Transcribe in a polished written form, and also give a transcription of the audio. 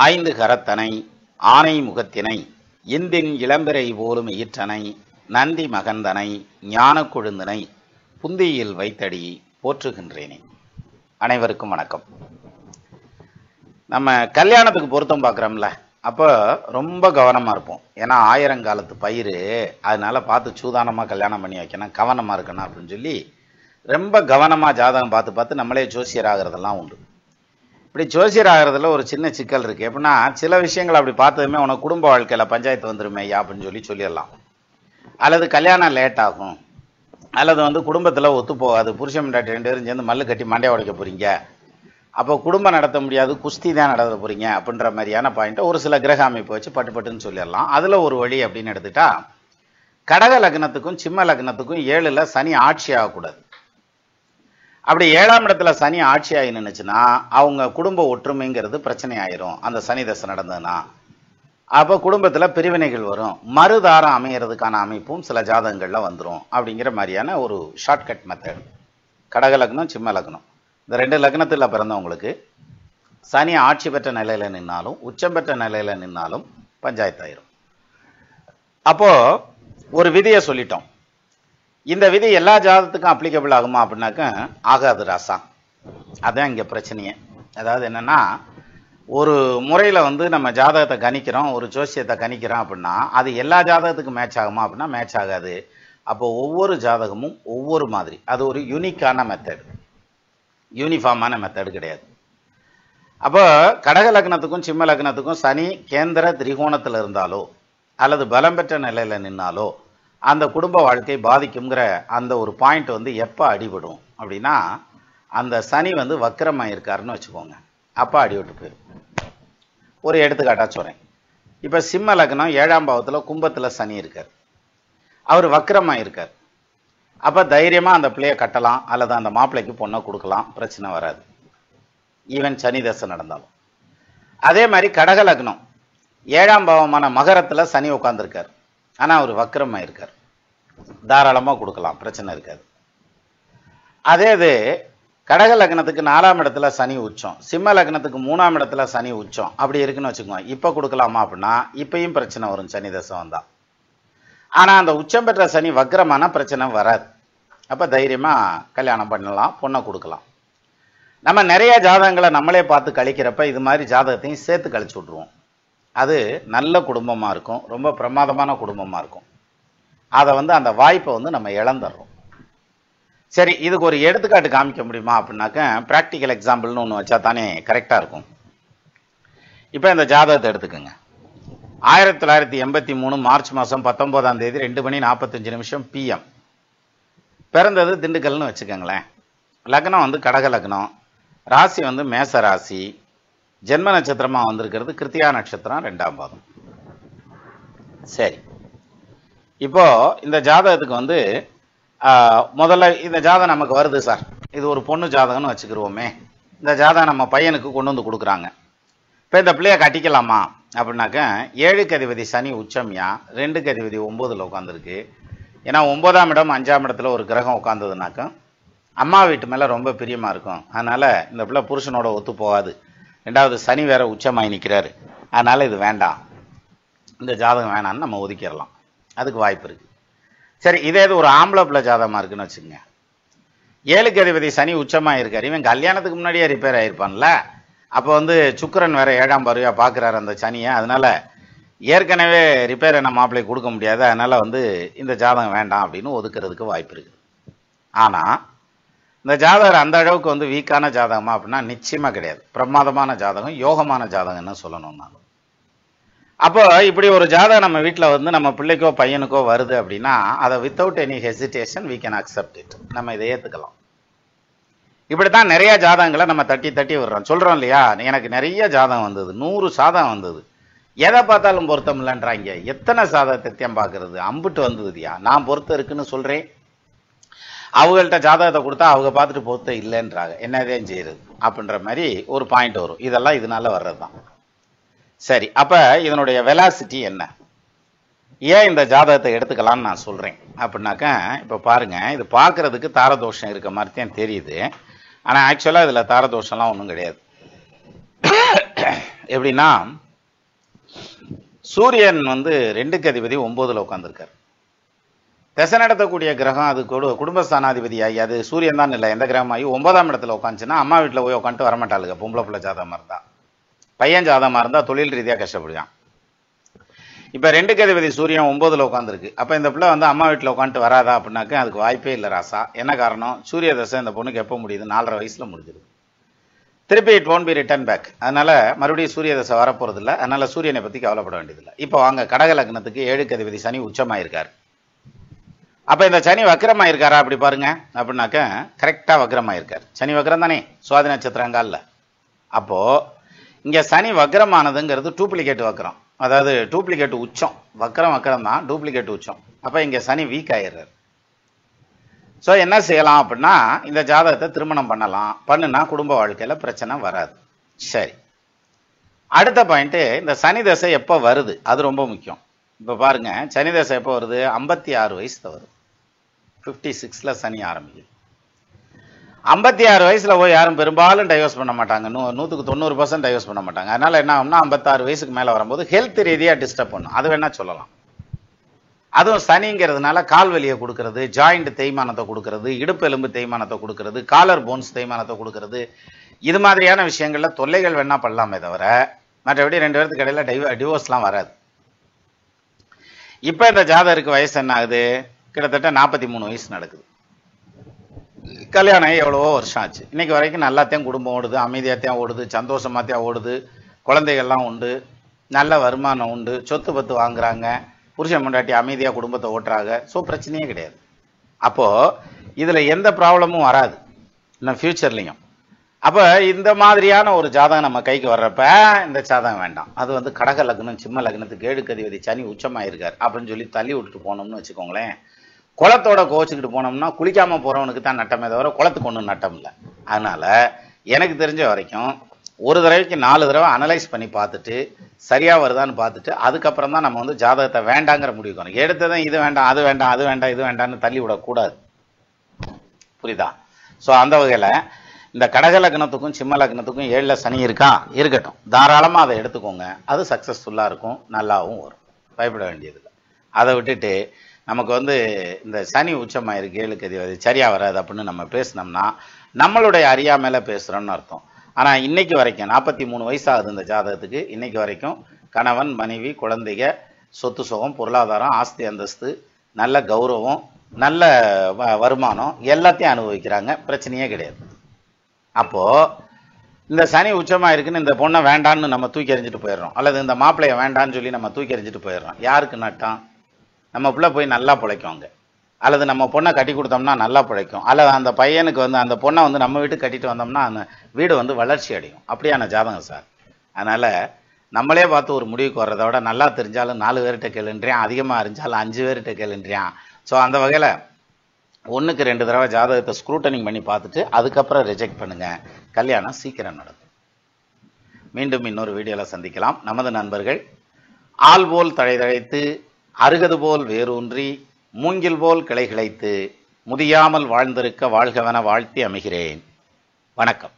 ஐந்து கரத்தனை ஆனை முகத்தினை இந்தின் இளம்பிறை போலும் ஈற்றனை நந்தி மகந்தனை ஞான கொழுந்தனை புந்தியில் வைத்தடி போற்றுகின்றேனே. அனைவருக்கும் வணக்கம். நம்ம கல்யாணத்துக்கு பொருத்தம் பார்க்குறோம்ல, அப்போ ரொம்ப கவனமாக இருப்போம். ஏன்னா ஆயிரங்காலத்து பயிர், அதனால பார்த்து சூதானமாக கல்யாணம் பண்ணி வைக்கணும், கவனமாக இருக்கணும் அப்படின்னு சொல்லி ரொம்ப கவனமாக ஜாதகம் பார்த்து நம்மளே ஜோசியர் ஆகிறதெல்லாம் உண்டு. இப்படி ஜோசியர் ஆகிறதுல ஒரு சின்ன சிக்கல் இருக்குது. எப்படின்னா, சில விஷயங்கள் அப்படி பார்த்ததுமே உனக்கு குடும்ப வாழ்க்கையில் பஞ்சாயத்து வந்துருமே ஐயா அப்படின்னு சொல்லிடலாம். அல்லது கல்யாணம் லேட் ஆகும், அல்லது குடும்பத்தில் ஒத்து போகாது, புருஷன் பொண்டாட்டி 2 பேரும் சேர்ந்து மல்லு கட்டி மண்டையை உடைக்க போகிறீங்க, அப்போ குடும்பம் நடத்த முடியாது, குஸ்தி தான் நடத்த போகிறீங்க அப்படின்ற மாதிரியான பாயிண்ட்டை ஒரு சில கிரக அமைப்பு வச்சு பட்டுன்னு சொல்லிடலாம். அதில் ஒரு வழி அப்படின்னு எடுத்துட்டா, கடக லக்னத்துக்கும் சிம்ம லக்னத்துக்கும் 7ல் சனி ஆட்சி ஆகக்கூடாது. அப்படி 7ஆம் இடத்துல சனி ஆட்சி ஆகி நின்றுச்சுன்னா அவங்க குடும்ப ஒற்றுமைங்கிறது பிரச்சனை ஆயிரும். அந்த சனி தசை நடந்ததுன்னா அப்போ குடும்பத்தில் பிரிவினைகள் வரும், மறுதாரம் அமைகிறதுக்கான அமைப்பும் சில ஜாதகங்களில் வந்துடும். அப்படிங்கிற மாதிரியான ஒரு ஷார்ட்கட் மெத்தட். கடக லக்னம் சிம்ம லக்னம் இந்த 2 லக்னத்தில் பிறந்தவங்களுக்கு சனி ஆட்சி பெற்ற நிலையில் நின்னாலும் உச்சம் பெற்ற நிலையில் நின்னாலும் பஞ்சாயத்தாயிரும். அப்போது ஒரு விதியை சொல்லிட்டோம். இந்த விதி எல்லா ஜாதகத்துக்கும் அப்ளிகபிள் ஆகுமா அப்படின்னாக்க ஆகாது ராசா. அதுதான் இங்கே பிரச்சனையே. அதாவது என்னென்னா, ஒரு முறையில் நம்ம ஜாதகத்தை கணிக்கிறோம், ஒரு ஜோசியத்தை கணிக்கிறோம் அப்படின்னா அது எல்லா ஜாதகத்துக்கும் மேட்ச் ஆகுமா அப்படின்னா மேட்ச் ஆகாது. அப்போ ஒவ்வொரு ஜாதகமும் ஒவ்வொரு மாதிரி. அது ஒரு யூனிக்கான மெத்தட், யூனிஃபார்மான மெத்தடு கிடையாது. அப்போ கடக லக்னத்துக்கும் சிம்ம லக்னத்துக்கும் சனி கேந்திர திரிகோணத்தில் இருந்தாலோ அல்லது பலம் பெற்ற நிலையில் நின்னாலோ அந்த குடும்ப வாழ்க்கை பாதிக்குங்கிற அந்த ஒரு பாயிண்ட் எப்போ அடிபடும் அப்படின்னா, அந்த சனி வக்கரமாக இருக்காருன்னு வச்சுக்கோங்க, அப்போ அடிபட்டு போயிடும். ஒரு எடுத்துக்காட்டாக சொல்கிறேன். இப்போ சிம்ம லக்னம் 7ஆம் பாவத்தில் கும்பத்தில் சனி இருக்கார், அவர் வக்கரமாக இருக்கார். அப்போ தைரியமாக அந்த பிள்ளையை கட்டலாம், அல்லது அந்த மாப்பிள்ளைக்கு பொண்ணை கொடுக்கலாம், பிரச்சனை வராது, ஈவன் சனி தசை நடந்தாலும். அதே மாதிரி கடக லக்னம் 7ஆம் பாவமான மகரத்தில் சனி உட்காந்துருக்கார், ஆனால் அவர் வக்கரமாக இருக்கார், தாராளமாக கொடுக்கலாம், பிரச்சனை இருக்காது. அதே இது கடக லக்னத்துக்கு 4ஆம் இடத்துல சனி உச்சம், சிம்ம லக்னத்துக்கு 3ஆம் இடத்துல சனி உச்சம் அப்படி இருக்குன்னு வச்சுக்கோங்க. இப்போ கொடுக்கலாமா அப்படின்னா இப்பயும் பிரச்சனை வரும், சனி தசை வந்தால். ஆனால் அந்த உச்சம் பெற்ற சனி வக்கரமான பிரச்சனை வராது. அப்போ தைரியமாக கல்யாணம் பண்ணலாம், பொண்ணை கொடுக்கலாம். நம்ம நிறைய ஜாதகங்களை நம்மளே பார்த்து கழிக்கிறப்ப இது மாதிரி ஜாதகத்தையும் சேர்த்து கழிச்சு விட்ருவோம். அது நல்ல குடும்பமாக இருக்கும், ரொம்ப பிரமாதமான குடும்பமாக இருக்கும். அதை அந்த வாய்ப்பை நம்ம இழந்துடுறோம். சரி, இதுக்கு ஒரு எடுத்துக்காட்டு காமிக்க முடியுமா அப்படின்னாக்க, ப்ராக்டிக்கல் எக்ஸாம்பிள்னு ஒன்று வச்சா தானே கரெக்டாக இருக்கும். இப்போ இந்த ஜாதகத்தை எடுத்துக்கோங்க. 1983 மார்ச் மாதம் 19ஆம் தேதி 2:45 PM பிறந்தது திண்டுக்கல்னு வச்சுக்கோங்களேன். லக்னம் கடக லக்னம், ராசி மேச ராசி, ஜென்ம நட்சத்திரமாக வந்திருக்கிறது கிருத்திகா நட்சத்திரம் 2ஆம் பாதம். சரி, இப்போ இந்த ஜாதகத்துக்கு முதல்ல இந்த ஜாதகம் நமக்கு வருது சார், இது ஒரு பொண்ணு ஜாதகம்னு வச்சுக்கிருவோமே. இந்த ஜாதகம் நம்ம பையனுக்கு கொண்டு கொடுக்குறாங்க. இப்போ இந்த பிள்ளைய கட்டிக்கலாமா அப்படின்னாக்க, 7க்கு அதிபதி சனி உச்சம்யா, 2க்கு அதிபதி 9ல் உட்காந்துருக்கு. ஏன்னா 9ஆம் இடம் 5ஆம் இடத்துல ஒரு கிரகம் உட்காந்ததுனாக்க அம்மா வீட்டு மேலே ரொம்ப பிரியமாக இருக்கும். அதனால் இந்த பிள்ளை புருஷனோட ஒத்து போகாது. 2வது சனி வேற உச்சமாகி நிற்கிறாரு, அதனால் இது வேண்டாம், இந்த ஜாதகம் வேணான்னு நம்ம ஒதுக்கிடலாம். அதுக்கு வாய்ப்பு இருக்குது. சரி, இதே இது ஒரு ஆம்பளை பிள்ளை ஜாதகமாக இருக்குன்னு வச்சுக்கோங்க. 7க்கு அதிபதி சனி உச்சமாக இருக்கார், இவன் கல்யாணத்துக்கு முன்னாடியே ரிப்பேர் ஆகிருப்பான்ல. அப்போ சுக்கிரன் வேற 7ஆம் பார்வையாக பார்க்குறாரு அந்த சனியை. அதனால் ஏற்கனவே ரிப்பேர் என்ன மாப்பிள்ளை கொடுக்க முடியாது, அதனால் இந்த ஜாதகம் வேண்டாம் அப்படின்னு ஒதுக்கிறதுக்கு வாய்ப்பு இருக்குது. ஆனால் இந்த ஜாதகம் அந்த அளவுக்கு வீக்கான ஜாதகமா அப்படின்னா நிச்சயமாக கிடையாது. பிரமாதமான ஜாதகம், யோகமான ஜாதகம்னு சொல்லணும்னாலும். அப்போ இப்படி ஒரு ஜாதகம் நம்ம வீட்டில் நம்ம பிள்ளைக்கோ பையனுக்கோ வருது அப்படின்னா அதை without any hesitation we can accept it. நம்ம இதை ஏற்றுக்கலாம். இப்படி தான் நிறைய ஜாதகங்களை நம்ம தட்டி விடுறோம். சொல்கிறோம் இல்லையா, எனக்கு நிறைய ஜாதகம் வந்தது, 100 சாதகம் வந்தது, எதை பார்த்தாலும் பொருத்தம் இல்லைன்றாங்க. எத்தனை சாதகத்தை பார்க்கறது, அம்புட்டு வந்ததுதியா, நான் பொருத்தம் இருக்குன்னு சொல்கிறேன், அவங்கள்ட்ட ஜாதகத்தை கொடுத்தா அவங்க பார்த்துட்டு பொருத்தம் இல்லைன்றாங்க, என்னதான் செய்யறது அப்படின்ற மாதிரி ஒரு பாயிண்ட் வரும். இதெல்லாம் இதனால வர்றது தான். சரி, அப்போ இதனுடைய வெலாசிட்டி என்ன, ஏன் இந்த ஜாதகத்தை எடுத்துக்கலான்னு நான் சொல்கிறேன் அப்படின்னாக்க, இப்போ பாருங்கள், இது பார்க்குறதுக்கு தாரதோஷம் இருக்க மாதிரி தான் தெரியுது. ஆனால் ஆக்சுவலாக இதில் தாரதோஷம்லாம் ஒன்றும் கிடையாது. எப்படின்னா சூரியன் வந்து 2க்கு அதிபதி 9ல் உட்காந்துருக்கார். திசை நடத்தக்கூடிய கிரகம் அது குடும்பஸ்தானாதிபதி ஆகி அது சூரியன் தான் இல்லை, எந்த கிரகமாகி 9ஆம் இடத்துல உட்காந்துச்சுன்னா அம்மா வீட்டில் போய் உட்காந்துட்டு வரமாட்டாளுங்க. பொம்பளை பிள்ளை ஜாதகமாக இருந்தா, பையன் ஜாதகமாக இருந்தால் தொழில் ரீதியாக கஷ்டப்படுவான். இப்போ 2க்கு அதிபதி சூரியன் 9ல் உட்காந்துருக்கு. அப்போ இந்த பிள்ளை வந்து அம்மா வீட்டில் உட்காந்துட்டு வராதா அப்படின்னாக்க அதுக்கு வாய்ப்பே இல்லை ராசா. என்ன காரணம்? சூரிய தசை இந்த பொண்ணுக்கு எப்போ முடியுது? 4.5 வயசில் முடிஞ்சிருது. திருப்பி it won't be return back. அதனால மறுபடியும் சூரிய தசை வரப்போறது இல்லை. அதனால சூரியனை பற்றி கவலைப்பட வேண்டியதில்லை. இப்போ வாங்க கடக லக்னத்துக்கு 7க்கு அதிபதி சனி உச்சமாயிருக்கார். அப்போ இந்த சனி வக்ரமாயிருக்காரா அப்படி பாருங்க அப்படின்னாக்க கரெக்டாக வக்ரமாயிருக்கார். சனி வக்ரம் தானே, சுவாதி நட்சத்திரங்கால. அப்போ இங்கே சனி வக்ரமானதுங்கிறது டூப்ளிகேட் வக்ரம், அதாவது டூப்ளிகேட் உச்சம். வக்ரம் தான், டூப்ளிகேட் உச்சம். அப்போ இங்கே சனி வீக் ஆயிடுறாரு. ஸோ என்ன செய்யலாம் அப்படின்னா இந்த ஜாதகத்தை திருமணம் பண்ணலாம். பண்ணுனா குடும்ப வாழ்க்கையில் பிரச்சனை வராது. சரி, அடுத்த பாயிண்ட்டு இந்த சனி தசை எப்போ வருது அது ரொம்ப முக்கியம். இப்போ பாருங்க, சனி தசை எப்போ வருது? 56 வயசுல வருது. 56ல் சனி ஆரம்பிக்குது. 56 வயசுல போய் யாரும் பெரும்பாலும் டைவர்ஸ் பண்ண மாட்டாங்க. 100க்கு 90% டைவர்ஸ் பண்ண மாட்டாங்க. அதனால என்ன ஆகும்னா 56 வயசுக்கு மேலே வரும்போது ஹெல்த் ரீதியாக டிஸ்டர்ப் பண்ணும். அது வேணா சொல்லலாம். அதுவும் சனிங்கிறதுனால கால் வலியை கொடுக்கறது, ஜாயிண்ட் தேய்மானத்தை கொடுக்கறது, இடுப்பு எலும்பு தேய்மானத்தை கொடுக்கறது, காலர் போன்ஸ் தேய்மானத்தை கொடுக்கறது, இது மாதிரியான விஷயங்கள்ல தொல்லைகள் வேணா பண்ணலாமே தவிர மற்றபடி 2 பேருக்கு இடையில டிவோர்ஸ்லாம் வராது. இப்போ இந்த ஜாதகருக்கு வயசு என்ன ஆகுது? கிட்டத்தட்ட 43 வயசு நடக்குது. கல்யாணம் எவ்வளவோ வருஷம் ஆச்சு. இன்னைக்கு வரைக்கும் நல்லாத்தையும் குடும்பம் ஓடுது, அமைதியாத்தையும் ஓடுது, சந்தோஷமாத்தையும் ஓடுது, குழந்தைகள்லாம் உண்டு, நல்ல வருமானம் உண்டு, சொத்து பத்து வாங்குறாங்க, புருஷன் பொண்டாட்டி அமைதியாக குடும்பத்தை ஓட்டுறாங்க. ஸோ பிரச்சனையே கிடையாது. அப்போது இதில் எந்த ப்ராப்ளமும் வராது இன்னும் ஃப்யூச்சர்லையும். அப்போ இந்த மாதிரியான ஒரு ஜாதகம் நம்ம கைக்கு வர்றப்ப இந்த ஜாதகம் வேண்டாம். அது வந்து கடக லக்னம் சிம்ம லக்னத்துக்கு 7க்கு அதிபதி சனி உச்சமாயிருக்கார் அப்படின்னு சொல்லி தள்ளி விட்டுட்டு போனோம்னு வச்சுக்கோங்களேன். குளத்தோட கோச்சிக்கிட்டு போனோம்னா குளிக்காமல் போகிறவனுக்கு தான் நட்டமே தவிர குளத்துக்கு ஒன்றும் நட்டம் இல்லை. அதனால் எனக்கு தெரிஞ்ச வரைக்கும் ஒரு தடவைக்கு 4 தடவை அனலைஸ் பண்ணி பார்த்துட்டு சரியாக வருதான்னு பார்த்துட்டு அதுக்கப்புறம் தான் நம்ம வந்து ஜாதகத்தை வேண்டாங்கிற முடிவு பண்ணணும். எடுத்ததும் இது வேண்டாம், அது வேண்டாம், அது வேண்டாம், இது வேண்டாம்னு தள்ளி விடக்கூடாது. புரியுதா? ஸோ அந்த வகையில் இந்த கடக லக்னத்துக்கும் சிம்ம லக்னத்துக்கும் 7ல் சனி இருக்கா, இருக்கட்டும், தாராளமாக அதை எடுத்துக்கோங்க. அது சக்ஸஸ்ஃபுல்லாக இருக்கும், நல்லாவும் வரும், பயப்பட வேண்டியதில்லை. அதை விட்டுட்டு நமக்கு வந்து இந்த சனி உச்சமாயிருக்கு 7க்கு அதிபதி சரியாக வராது அப்படின்னு நம்ம பேசினோம்னா நம்மளுடைய அறியாமையில் பேசுகிறோன்னு அர்த்தம். ஆனால் இன்னைக்கு வரைக்கும் 43 வயசாகுது இந்த ஜாதகத்துக்கு. இன்னைக்கு வரைக்கும் கணவன், மனைவி, குழந்தைங்க, சொத்து சுகம், பொருளாதாரம், ஆஸ்தி அந்தஸ்து, நல்ல கௌரவம், நல்ல வருமானம் எல்லாத்தையும் அனுபவிக்கிறாங்க. பிரச்சனையே கிடையாது. அப்போது இந்த சனி உச்சமாக இருக்குன்னு இந்த பொண்ணை வேண்டான்னு நம்ம தூக்கி எறிஞ்சிட்டு போயிடுறோம், அல்லது இந்த மாப்பிள்ளையை வேண்டான்னு சொல்லி நம்ம தூக்கி எறிஞ்சிட்டு போயிடுறோம். யாருக்கு நட்டம்? நம்ம பிள்ளை போய் நல்லா பிழைக்குவாங்க, அல்லது நம்ம பொண்ணை கட்டி கொடுத்தோம்னா நல்லா பிழைக்கும், அல்லது அந்த பையனுக்கு வந்து அந்த பொண்ணை வந்து நம்ம வீட்டுக்கு கட்டிட்டு வந்தோம்னா அந்த வீடு வந்து வளர்ச்சி அடையும். அப்படியான ஜாதகம் சார். அதனால் நம்மளே பார்த்து ஒரு முடிவுக்கு வர்றதை விட நல்லா தெரிஞ்சாலும் 4 பேர்கிட்ட கேளுன்றியான், அதிகமாக அறிஞ்சாலும் 5 பேர்கிட்ட கேளுன்றியான். ஸோ அந்த வகையில் 1க்கு 2 தடவை ஜாதகத்தை ஸ்க்ரூட்டனிங் பண்ணி பார்த்துட்டு அதுக்கப்புறம் ரிஜெக்ட் பண்ணுங்கள். கல்யாணம் சீக்கிரம் நடக்கும். மீண்டும் இன்னொரு வீடியோவில் சந்திக்கலாம். நமது நண்பர்கள் ஆள் போல் தழைதழைத்து அருகது போல் வேரூன்றி மூங்கில் போல் கிளை கிளைத்து முதியாமல் வாழ்ந்திருக்க வாழ்கவென வாழ்த்தி அமைகிறேன். வணக்கம்.